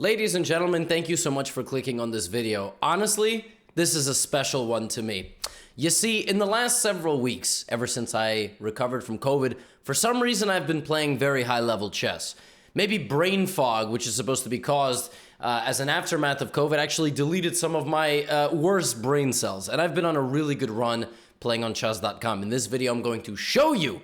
Ladies and gentlemen, thank you so much for clicking on this video. Honestly, this is a special one to me. You see, in the last several weeks, ever since I recovered from COVID, for some reason I've been playing very high-level chess. Maybe brain fog, which is supposed to be caused as an aftermath of COVID, actually deleted some of my worst brain cells. And I've been on a really good run playing on chess.com. In this video, I'm going to show you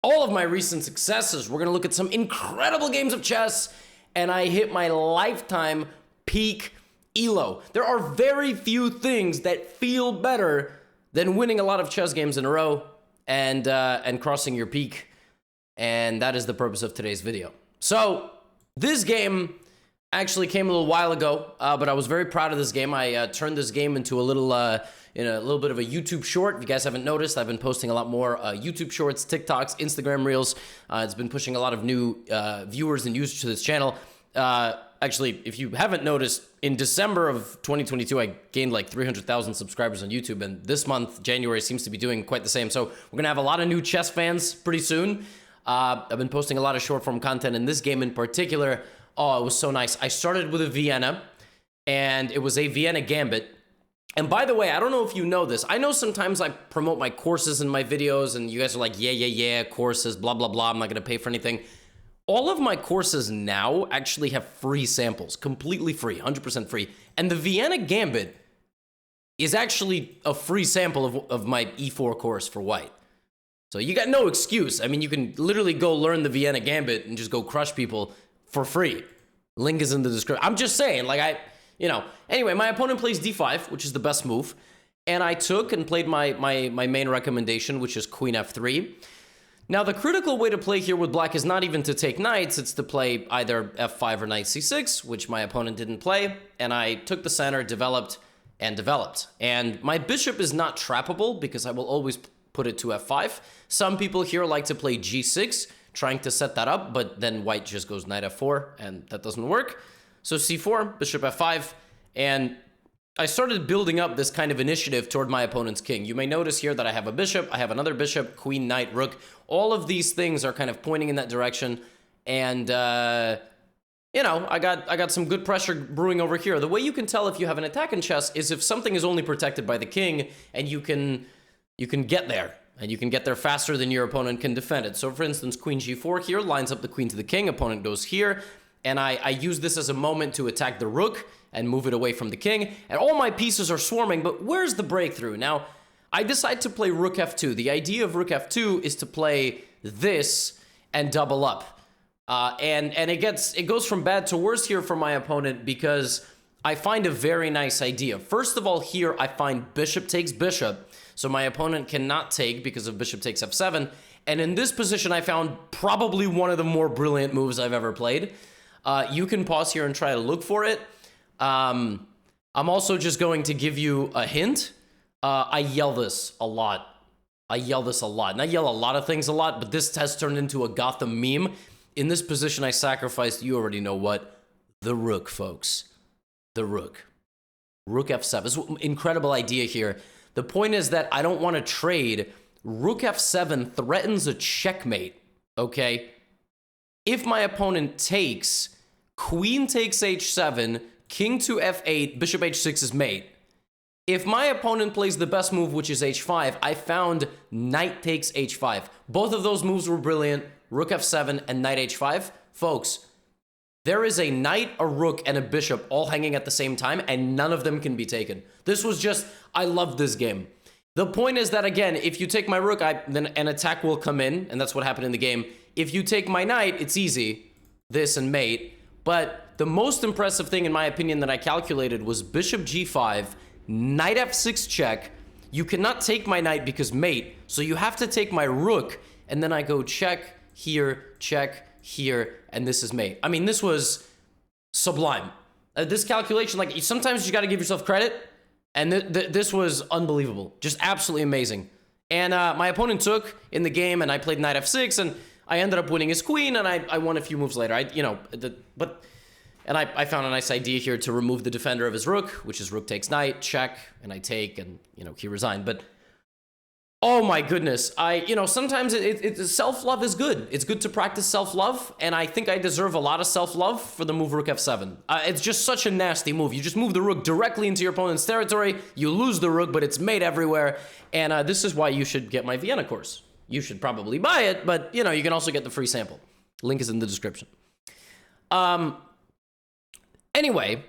all of my recent successes. We're going to look at some incredible games of chess, and I hit my lifetime peak elo. There are very few things that feel better than winning a lot of chess games in a row and crossing your peak. And that is the purpose of today's video. So this game actually came a little while ago, but I was very proud of this game. I turned this game into a little bit of a YouTube short. If you guys haven't noticed, I've been posting a lot more YouTube shorts, TikToks, Instagram Reels. It's been pushing a lot of new viewers and users to this channel. Actually, if you haven't noticed, in December of 2022, I gained like 300,000 subscribers on YouTube, and this month, January, seems to be doing quite the same. So we're gonna have a lot of new chess fans pretty soon. I've been posting a lot of short-form content, and this game in particular, oh, it was so nice. I started with a Vienna, and it was a Vienna Gambit. And by the way, I don't know if you know this. I know sometimes I promote my courses in my videos, and you guys are like, yeah, courses, blah, blah, blah. I'm not going to pay for anything. All of my courses now actually have free samples, completely free, 100% free. And the Vienna Gambit is actually a free sample of my E4 course for white. So you got no excuse. I mean, you can literally go learn the Vienna Gambit and just go crush people for free. Link is in the description. I'm just saying, like, Anyway, my opponent plays d5, which is the best move. And I took and played my main recommendation, which is queen f3. Now, the critical way to play here with black is not even to take knights. It's to play either f5 or knight c6, which my opponent didn't play. And I took the center, developed. And my bishop is not trappable because I will always put it to f5. Some people here like to play g6, trying to set that up, but then white just goes knight f4, and that doesn't work. So c4, bishop f5, and I started building up this kind of initiative toward my opponent's king. You may notice here that I have a bishop, I have another bishop, queen, knight, rook. All of these things are kind of pointing in that direction, and I got some good pressure brewing over here. The way you can tell if you have an attack in chess is if something is only protected by the king, and you can get there. And you can get there faster than your opponent can defend it. So for instance, queen g4 here lines up the queen to the king. Opponent goes here. And I use this as a moment to attack the rook and move it away from the king. And all my pieces are swarming, but where's the breakthrough? Now, I decide to play rook f2. The idea of rook f2 is to play this and double up. And it goes from bad to worse here for my opponent because I find a very nice idea. First of all, here I find bishop takes bishop. So my opponent cannot take because of bishop takes f7. And in this position, I found probably one of the more brilliant moves I've ever played. You can pause here and try to look for it. I'm also just going to give you a hint. I yell this a lot. And I yell a lot of things a lot, but this has turned into a Gotham meme. In this position, I sacrificed, you already know what, the rook, folks. The rook. Rook f7. This is an incredible idea here. The point is that I don't want to trade. Rook f7 threatens a checkmate, okay? If my opponent takes, queen takes h7, king to f8, bishop h6 is mate. If my opponent plays the best move, which is h5, I found knight takes h5. Both of those moves were brilliant, rook f7 and knight h5. Folks, there is a knight, a rook, and a bishop all hanging at the same time, and none of them can be taken. This was just, I love this game. The point is that, again, if you take my rook, then an attack will come in, and that's what happened in the game. If you take my knight, it's easy, this and mate. But the most impressive thing, in my opinion, that I calculated was bishop g5, knight f6 check. You cannot take my knight because mate, so you have to take my rook, and then I go check here, and this is mate. I mean, this was sublime. This calculation, like, sometimes you got to give yourself credit, and this was unbelievable. Just absolutely amazing. And my opponent took in the game, and I played knight f6, and I ended up winning his queen, and I won a few moves later. I found a nice idea here to remove the defender of his rook, which is rook takes knight, check, and I take, and, he resigned. But Oh my goodness. Sometimes self-love is good. It's good to practice self-love, and I think I deserve a lot of self-love for the move rook f7. It's just such a nasty move. You just move the rook directly into your opponent's territory, you lose the rook, but it's made everywhere, and this is why you should get my Vienna course. You should probably buy it, but, you can also get the free sample. Link is in the description. Anyway,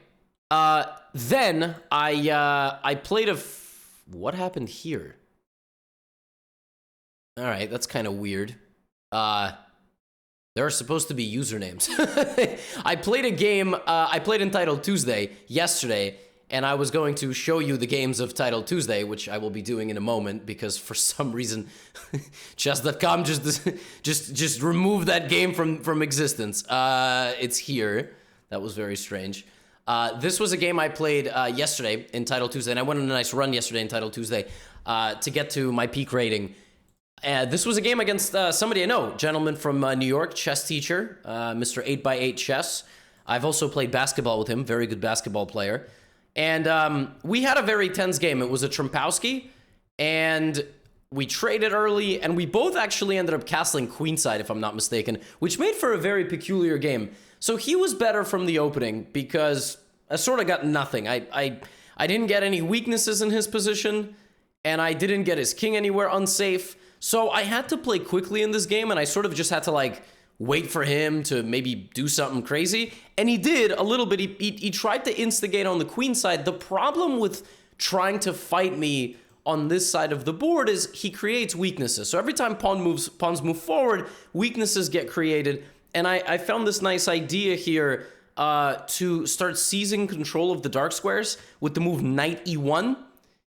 then I played what happened here? All right, that's kind of weird. There are supposed to be usernames. I played a game, I played Entitled Tuesday yesterday, and I was going to show you the games of Title Tuesday, which I will be doing in a moment, because for some reason, chess.com just removed that game from existence. It's here. That was very strange. This was a game I played yesterday in Title Tuesday, and I went on a nice run yesterday in Title Tuesday to get to my peak rating. This was a game against somebody I know, gentleman from New York, chess teacher, Mr. 8x8 Chess. I've also played basketball with him, very good basketball player. And we had a very tense game. It was a Trumpowski, and we traded early, and we both actually ended up castling queenside, if I'm not mistaken, which made for a very peculiar game. So he was better from the opening because I sort of got nothing. I didn't get any weaknesses in his position, and I didn't get his king anywhere unsafe. So I had to play quickly in this game, and I sort of just had to, like, wait for him to maybe do something crazy. And he did a little bit. He tried to instigate on the queen side. The problem with trying to fight me on this side of the board is he creates weaknesses. So every time pawns move forward, weaknesses get created. And I found this nice idea here to start seizing control of the dark squares with the move knight e1.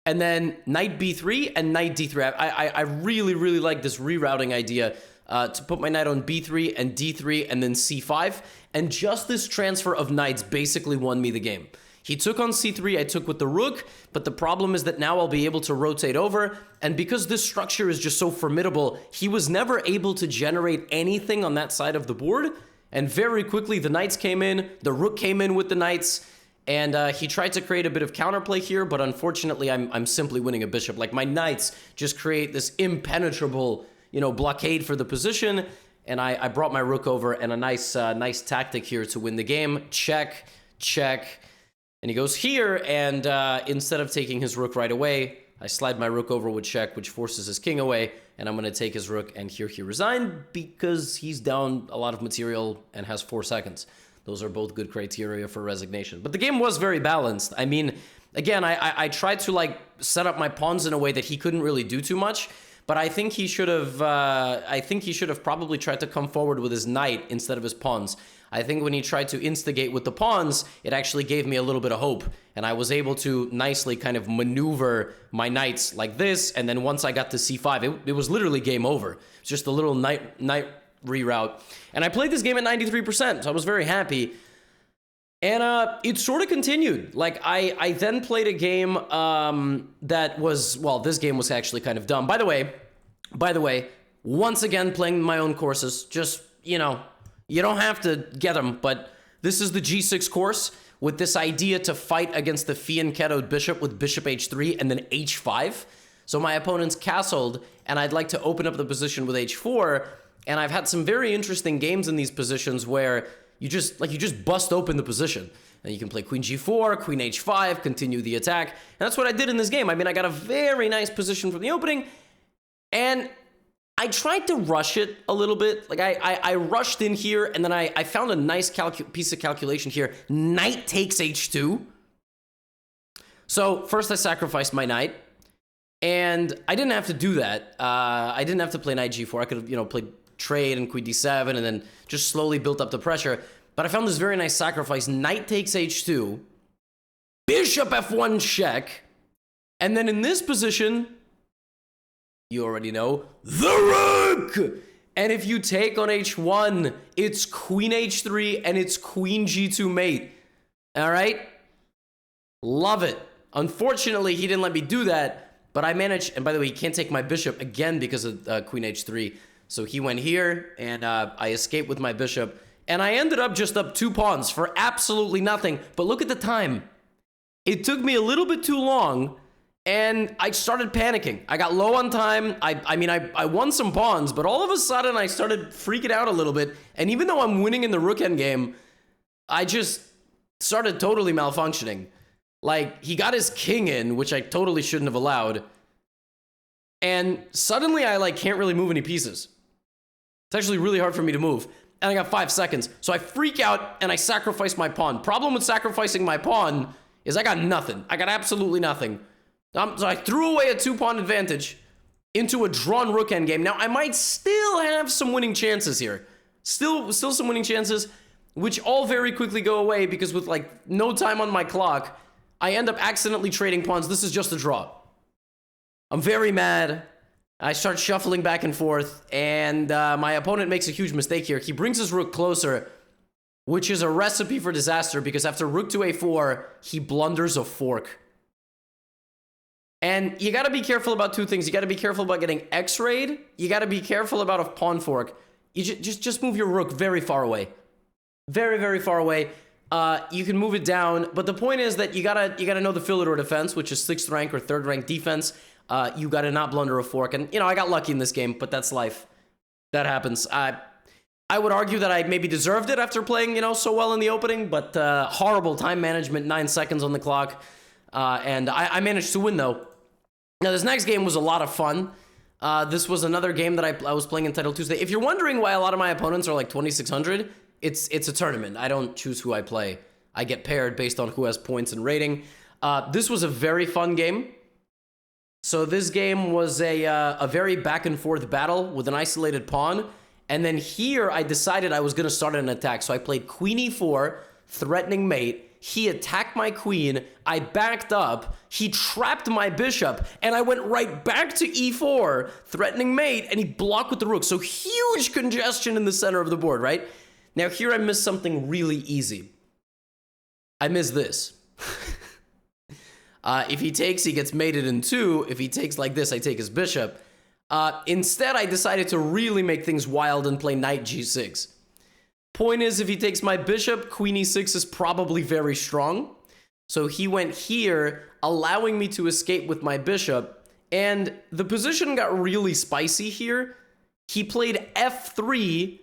And then knight b3 and knight d3. I really, really like this rerouting idea to put my knight on b3 and d3 and then c5. And just this transfer of knights basically won me the game. He took on c3, I took with the rook, but the problem is that now I'll be able to rotate over. And because this structure is just so formidable, he was never able to generate anything on that side of the board. And very quickly, the knights came in, the rook came in with the knights, and he tried to create a bit of counterplay here, but unfortunately, I'm simply winning a bishop. Like, my knights just create this impenetrable, blockade for the position, and I brought my rook over, and a nice tactic here to win the game. Check, check, and he goes here, and instead of taking his rook right away, I slide my rook over with check, which forces his king away, and I'm going to take his rook, and here he resigned because he's down a lot of material and has 4 seconds. Those are both good criteria for resignation. But the game was very balanced. I mean, again, I tried to, like, set up my pawns in a way that he couldn't really do too much, but I think he should have probably tried to come forward with his knight instead of his pawns. I think when he tried to instigate with the pawns, it actually gave me a little bit of hope, and I was able to nicely kind of maneuver my knights like this, and then once I got to c5, it was literally game over. It's just a little knight reroute. And I played this game at 93%, so I was very happy. And it sort of continued. Like, I then played a game that was, well, this game was actually kind of dumb. By the way, once again, playing my own courses. Just, you don't have to get them, but this is the G6 course with this idea to fight against the fianchettoed bishop with bishop h3 and then h5. So my opponent's castled, and I'd like to open up the position with h4, and I've had some very interesting games in these positions where you just bust open the position. And you can play queen g4, queen h5, continue the attack. And that's what I did in this game. I mean, I got a very nice position from the opening, and I tried to rush it a little bit. Like, I rushed in here, and then I found a nice piece of calculation here. Knight takes h2. So first I sacrificed my knight, and I didn't have to do that. I didn't have to play knight g4. I could have, played trade and queen d7 and then just slowly built up the pressure. But I found this very nice sacrifice. Knight takes h2, bishop f1 check, and then in this position, you already know, the rook! And if you take on h1, it's queen h3 and it's queen g2 mate. All right? Love it. Unfortunately, he didn't let me do that, but I managed, and by the way, he can't take my bishop again because of queen h3. So he went here, and I escaped with my bishop. And I ended up just up 2 pawns for absolutely nothing. But look at the time. It took me a little bit too long, And I started panicking. I got low on time. I mean, I won some pawns, but all of a sudden I started freaking out a little bit. And even though I'm winning in the rook endgame, I just started totally malfunctioning. Like, he got his king in, which I totally shouldn't have allowed. And suddenly I, like, can't really move any pieces. It's actually really hard for me to move. And I got 5 seconds. So I freak out and I sacrifice my pawn. Problem with sacrificing my pawn is I got nothing. I got absolutely nothing. So I threw away a 2-pawn advantage into a drawn rook endgame. Now, I might still have some winning chances here. Still some winning chances, which all very quickly go away because with, like, no time on my clock, I end up accidentally trading pawns. This is just a draw. I'm very mad. I start shuffling back and forth, and my opponent makes a huge mistake here. He brings his rook closer, which is a recipe for disaster because after rook to a4, he blunders a fork. And you got to be careful about two things. You got to be careful about getting x-rayed. You got to be careful about a pawn fork. You just move your rook very far away. Very, very far away. You can move it down, but the point is that you gotta know the Philidor defense, which is 6th rank or 3rd rank defense. You gotta not blunder a fork, and you know I got lucky in this game, but that's life. That happens. I would argue that I maybe deserved it after playing so well in the opening, but horrible time management, 9 seconds on the clock, and I managed to win though. Now this next game was a lot of fun. This was another game that I was playing in Title Tuesday. If you're wondering why a lot of my opponents are like 2600. It's a tournament. I don't choose who I play. I get paired based on who has points and rating. This was a very fun game. So this game was a very back and forth battle with an isolated pawn. And then here I decided I was going to start an attack. So I played queen e4, threatening mate. He attacked my queen. I backed up. He trapped my bishop. And I went right back to e4, threatening mate. And he blocked with the rook. So huge congestion in the center of the board, right? Now, here I missed something really easy. I missed this. If he takes, he gets mated in 2. If he takes like this, I take his bishop. Instead, I decided to really make things wild and play knight g6. Point is, if he takes my bishop, queen e6 is probably very strong. So he went here, allowing me to escape with my bishop. And the position got really spicy here. He played f3.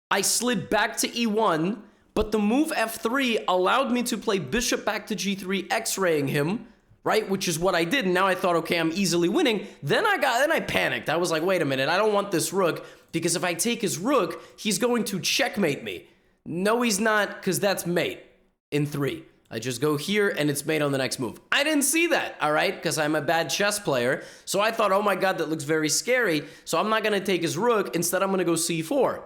I slid back to e1, but the move f3 allowed me to play bishop back to g3, x-raying him, right? Which is what I did. And now I thought, okay, I'm easily winning. Then I panicked. I was like, wait a minute, I don't want this rook, because if I take his rook, he's going to checkmate me. No, he's not, because that's mate in 3. I just go here, and it's mate on the next move. I didn't see that, all right, because I'm a bad chess player. So I thought, oh my god, that looks very scary. So I'm not going to take his rook. Instead, I'm going to go c4.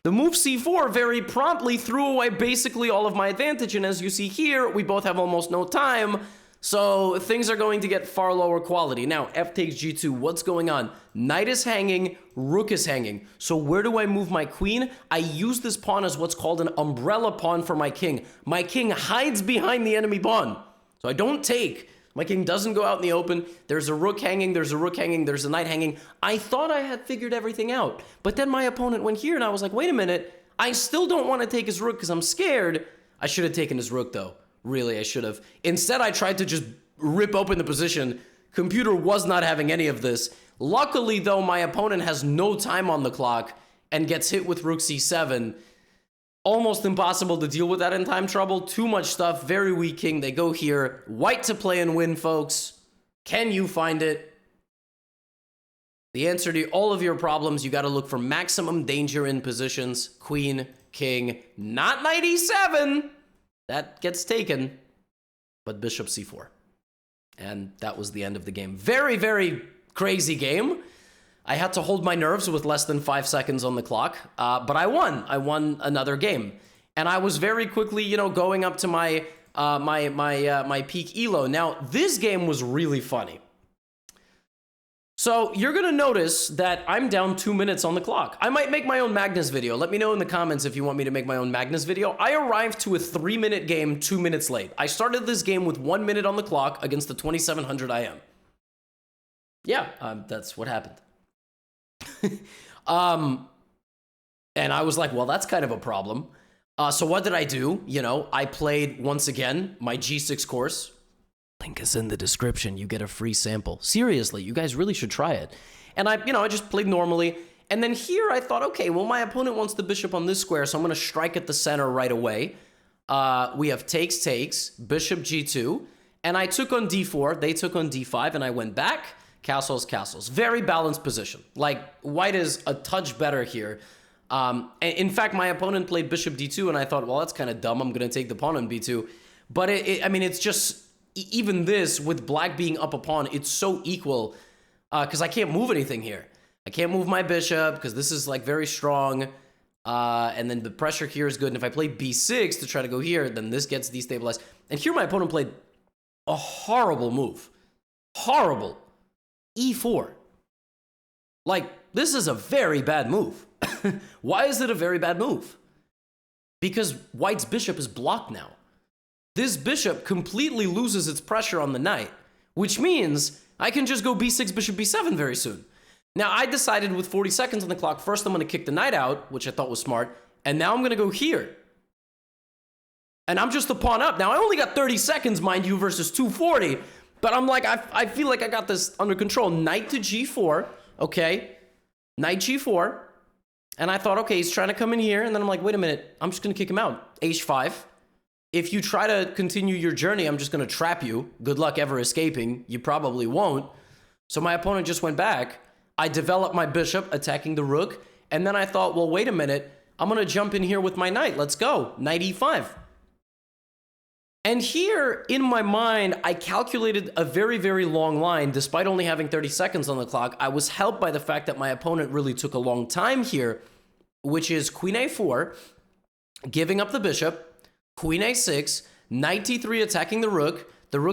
The move c4 very promptly threw away basically all of my advantage, and as you see here, we both have almost no time, so things are going to get far lower quality. Now, f takes g2, what's going on? Knight is hanging, rook is hanging. So where do I move my queen? I use this pawn as what's called an umbrella pawn for my king. My king hides behind the enemy pawn, so I don't take. My king doesn't go out in the open. There's a rook hanging, there's a rook hanging, there's a knight hanging. I thought I had figured everything out. But then my opponent went here and I was like, wait a minute. I still don't want to take his rook because I'm scared. I should have taken his rook though. Really, I should have. Instead, I tried to just rip open the position. Computer was not having any of this. Luckily though, my opponent has no time on the clock and gets hit with rook c7. Almost impossible to deal with that in time trouble. Too much stuff. Very weak king. They go here. White to play and win, folks. Can you find it? The answer to all of your problems, you got to look for maximum danger in positions. Queen, king, not knight e7. That gets taken. But bishop c4. And that was the end of the game. Very, very crazy game. I had to hold my nerves with less than 5 seconds on the clock, but I won. I won another game, and I was very quickly, going up to my my peak elo. Now, this game was really funny. So you're gonna notice that I'm down 2 minutes on the clock. I might make my own Magnus video. Let me know in the comments if you want me to make my own Magnus video. I arrived to a 3-minute game 2 minutes late. I started this game with 1 minute on the clock against the 2700 IM. Yeah, that's what happened. And I was like, well, that's kind of a problem. So what did I do? I played once again my G6 course, Link is in the description. You get a free sample. Seriously, you guys really should try it. And I just played normally. And then here I thought, okay, well, my opponent wants the bishop on this square, so I'm going to strike at the center right away. We have takes, bishop g2. And I took on d4, they took on d5, and I went back. Castles, castles. Very balanced position. Like, white is a touch better here. In fact, my opponent played bishop d2, and I thought, well, that's kind of dumb. I'm going to take the pawn on b2. But, I mean, it's just, even this, with black being up a pawn, it's so equal, because I can't move anything here. I can't move my bishop, because this is, like, very strong. And then the pressure here is good. And if I play b6 to try to go here, then this gets destabilized. And here my opponent played a horrible move. Horrible. e4. Like, this is a very bad move. Why is it a very bad move? Because white's bishop is blocked now. This bishop completely loses its pressure on the knight, which means I can just go b6, bishop b7 very soon. Now, I decided with 40 seconds on the clock, first I'm going to kick the knight out, which I thought was smart, and now I'm going to go here. And I'm just a pawn up. Now, I only got 30 seconds, mind you, versus 240, but I'm like, I feel like I got this under control. Knight to g4, okay, knight g4, and I thought, okay, he's trying to come in here, and then I'm like, wait a minute, I'm just going to kick him out. h5. If you try to continue your journey, I'm just going to trap you. Good luck ever escaping. You probably won't. So my opponent just went back. I developed my bishop, attacking the rook, and then I thought, well, wait a minute, I'm going to jump in here with my knight. Let's go. Knight e5. And here, in my mind, I calculated a very, very long line. Despite only having 30 seconds on the clock, I was helped by the fact that my opponent really took a long time here, which is queen a4, giving up the bishop, queen a6, knight d3 attacking the rook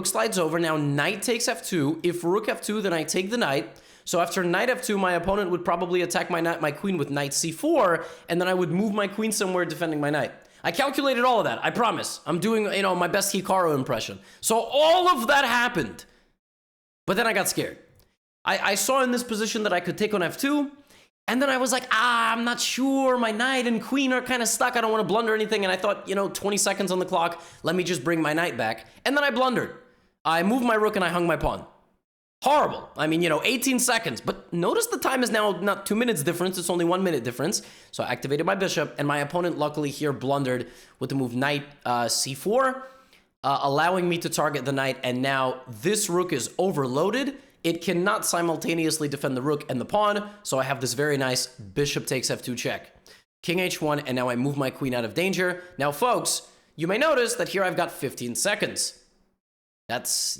slides over, now knight takes f2, if rook f2, then I take the knight, so after knight f2, my opponent would probably attack my queen with knight c4, and then I would move my queen somewhere defending my knight. I calculated all of that, I promise. I'm doing, my best Hikaru impression. So all of that happened. But then I got scared. I saw in this position that I could take on f2, and then I was like, I'm not sure. My knight and queen are kind of stuck. I don't want to blunder anything. And I thought, 20 seconds on the clock. Let me just bring my knight back. And then I blundered. I moved my rook and I hung my pawn. Horrible. I mean, 18 seconds. But notice the time is now not 2 minutes difference. It's only 1 minute difference. So I activated my bishop. And my opponent luckily here blundered with the move knight c4, allowing me to target the knight. And now this rook is overloaded. It cannot simultaneously defend the rook and the pawn, so I have this very nice bishop takes f2 check. King h1, and now I move my queen out of danger. Now, folks, you may notice that here I've got 15 seconds. It's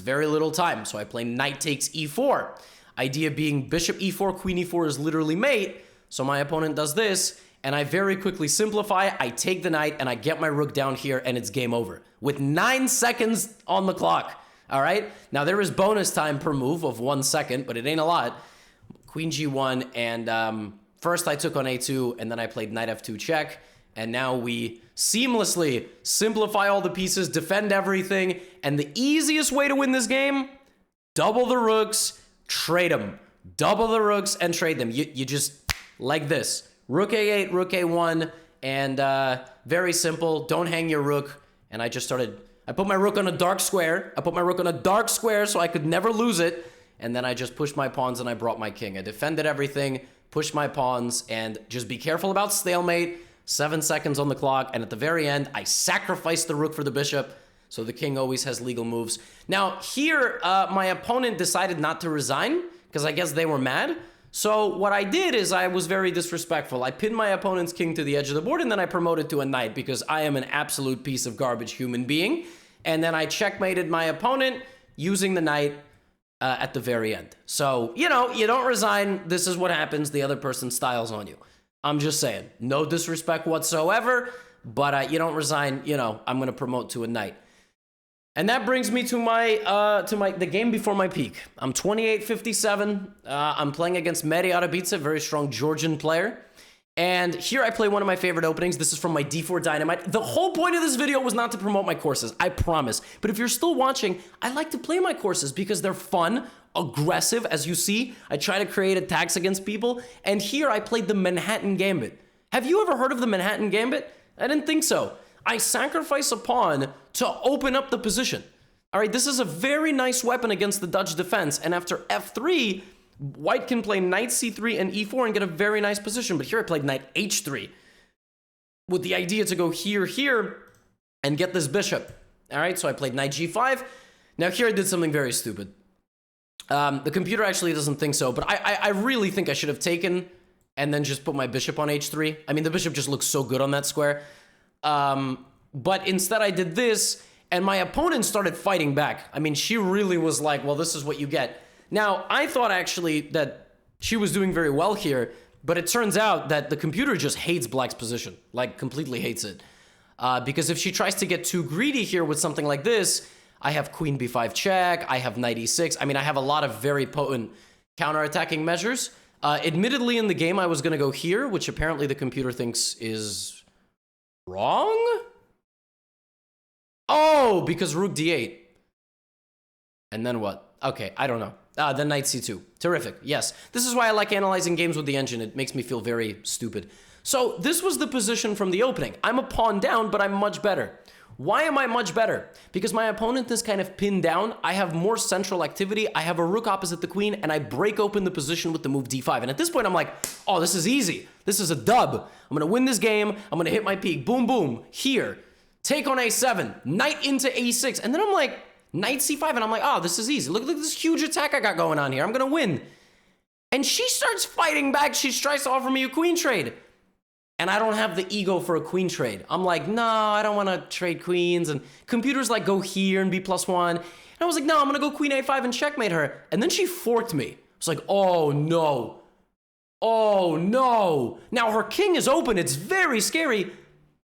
very little time, so I play knight takes e4. Idea being bishop e4, queen e4 is literally mate, so my opponent does this, and I very quickly simplify, I take the knight, and I get my rook down here, and it's game over. With 9 seconds on the clock. All right, now there is bonus time per move of 1 second, but it ain't a lot. Queen g1, and first I took on a2, and then I played knight f2 check, and now we seamlessly simplify all the pieces, defend everything, and the easiest way to win this game, double the rooks, trade them. Double the rooks and trade them. You just, like this, rook a8, rook a1, and very simple, don't hang your rook, and I put my rook on a dark square. So I could never lose it. And then I just pushed my pawns and I brought my king. I defended everything, pushed my pawns, and just be careful about stalemate. 7 seconds on the clock. And at the very end, I sacrificed the rook for the bishop. So the king always has legal moves. Now here, my opponent decided not to resign because I guess they were mad. So what I did is I was very disrespectful. I pinned my opponent's king to the edge of the board, and then I promoted to a knight because I am an absolute piece of garbage human being. And then I checkmated my opponent using the knight at the very end. So, you don't resign. This is what happens. The other person styles on you. I'm just saying. No disrespect whatsoever, but you don't resign. I'm going to promote to a knight. And that brings me to the game before my peak. I'm 28-57. I'm playing against Mehdi Arabica, very strong Georgian player. And here I play one of my favorite openings. This is from my D4 Dynamite. The whole point of this video was not to promote my courses, I promise. But if you're still watching, I like to play my courses because they're fun, aggressive. As you see, I try to create attacks against people. And here I played the Manhattan Gambit. Have you ever heard of the Manhattan Gambit? I didn't think so. I sacrifice a pawn to open up the position. All right, this is a very nice weapon against the Dutch defense. And after f3, white can play knight c3 and e4 and get a very nice position. But here I played knight h3 with the idea to go here, and get this bishop. All right, so I played knight g5. Now here I did something very stupid. The computer actually doesn't think so, but I really think I should have taken and then just put my bishop on h3. I mean, the bishop just looks so good on that square. But instead I did this, and my opponent started fighting back. I mean, she really was like, well, this is what you get. Now, I thought actually that she was doing very well here, but it turns out that the computer just hates black's position, like completely hates it. Because if she tries to get too greedy here with something like this, I have queen b5 check, I have knight e6. I mean, I have a lot of very potent counterattacking measures. Admittedly, in the game, I was going to go here, which apparently the computer thinks is wrong? Oh, because rook d8. And then what? Okay, I don't know. Then knight c2. Terrific. Yes. This is why I like analyzing games with the engine. It makes me feel very stupid. So this was the position from the opening. I'm a pawn down, but I'm much better. Why am I much better? Because my opponent is kind of pinned down. I have more central activity. I have a rook opposite the queen, and I break open the position with the move d5. And at this point, I'm like, oh, this is easy. This is a dub. I'm going to win this game. I'm going to hit my peak. Boom, boom. Here. Take on a7. Knight into a6. And then I'm like, knight c5. And I'm like, oh, this is easy. Look at this huge attack I got going on here. I'm going to win. And she starts fighting back. She tries to offer me a queen trade. And I don't have the ego for a queen trade. I'm like, no, I don't want to trade queens. And computers like, go here and be +1. And I was like, no, I'm going to go queen a5 and checkmate her. And then she forked me. It's like, oh, no. Oh, no. Now her king is open. It's very scary.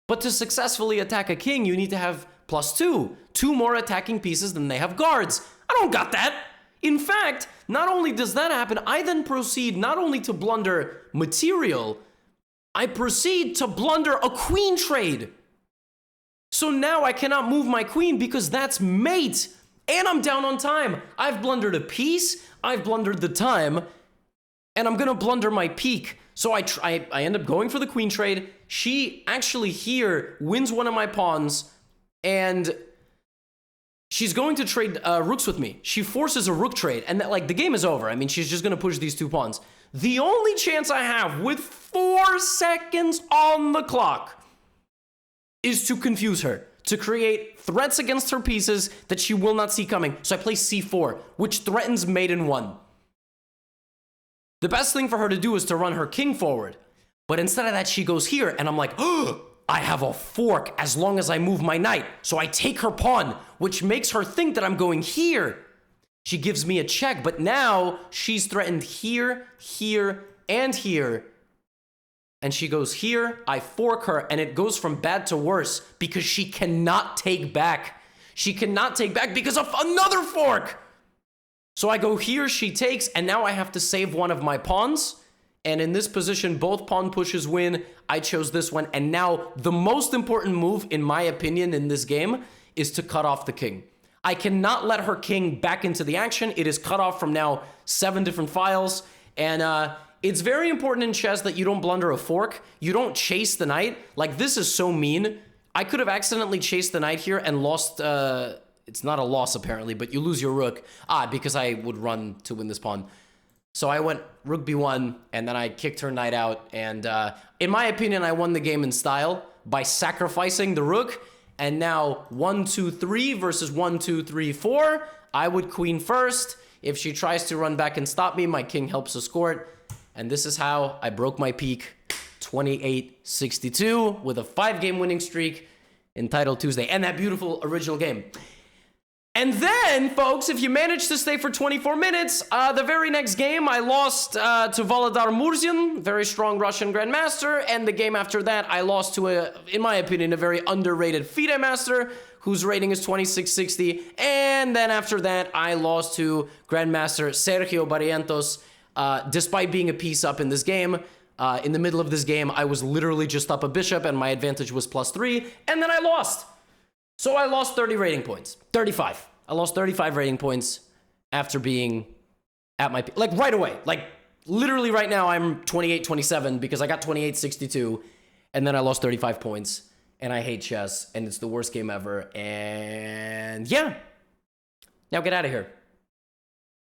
But to successfully attack a king, you need to have +2. 2 more attacking pieces than they have guards. I don't got that. In fact, not only does that happen, I then proceed not only to blunder material, I proceed to blunder a queen trade. So now I cannot move my queen because that's mate. And I'm down on time. I've blundered a piece, I've blundered the time, and I'm gonna blunder my peak. So I end up going for the queen trade. She actually here wins one of my pawns, and she's going to trade rooks with me. She forces a rook trade, and like the game is over. I mean, she's just gonna push these 2 pawns. The only chance I have with 4 seconds on the clock is to confuse her, to create threats against her pieces that she will not see coming. So I play c4, which threatens mate in 1. The best thing for her to do is to run her king forward. But instead of that, she goes here, and I'm like, oh, I have a fork as long as I move my knight. So I take her pawn, which makes her think that I'm going here. She gives me a check, but now she's threatened here, here, and here. And she goes here, I fork her, and it goes from bad to worse because she cannot take back. She cannot take back because of another fork. So I go here, she takes, and now I have to save one of my pawns. And in this position, both pawn pushes win. I chose this one. And now the most important move, in my opinion, in this game is to cut off the king. I cannot let her king back into the action. It is cut off from now 7 different files. And it's very important in chess that you don't blunder a fork. You don't chase the knight. Like, this is so mean. I could have accidentally chased the knight here and lost... it's not a loss, apparently, but you lose your rook. Because I would run to win this pawn. So I went rook b1, and then I kicked her knight out. And in my opinion, I won the game in style by sacrificing the rook. And now 1, 2, 3 versus 1, 2, 3, 4. I would queen first. If she tries to run back and stop me, my king helps escort. And this is how I broke my peak, 28-62, with a 5-game winning streak in Title Tuesday. And that beautiful original game. And then, folks, if you manage to stay for 24 minutes, the very next game, I lost to Volodar Murzian, very strong Russian grandmaster. And the game after that, I lost to, in my opinion, a very underrated FIDE master, whose rating is 2660. And then after that, I lost to Grandmaster Sergio Barrientos, despite being a piece up in this game. In the middle of this game, I was literally just up a bishop, and my advantage was +3. And then I lost. So I lost 30 rating points. 35. I lost 35 rating points after being at my peak. Like, right away. Like, literally right now, I'm 28-27 because I got 28-62. And then I lost 35 points. And I hate chess. And it's the worst game ever. And yeah. Now get out of here.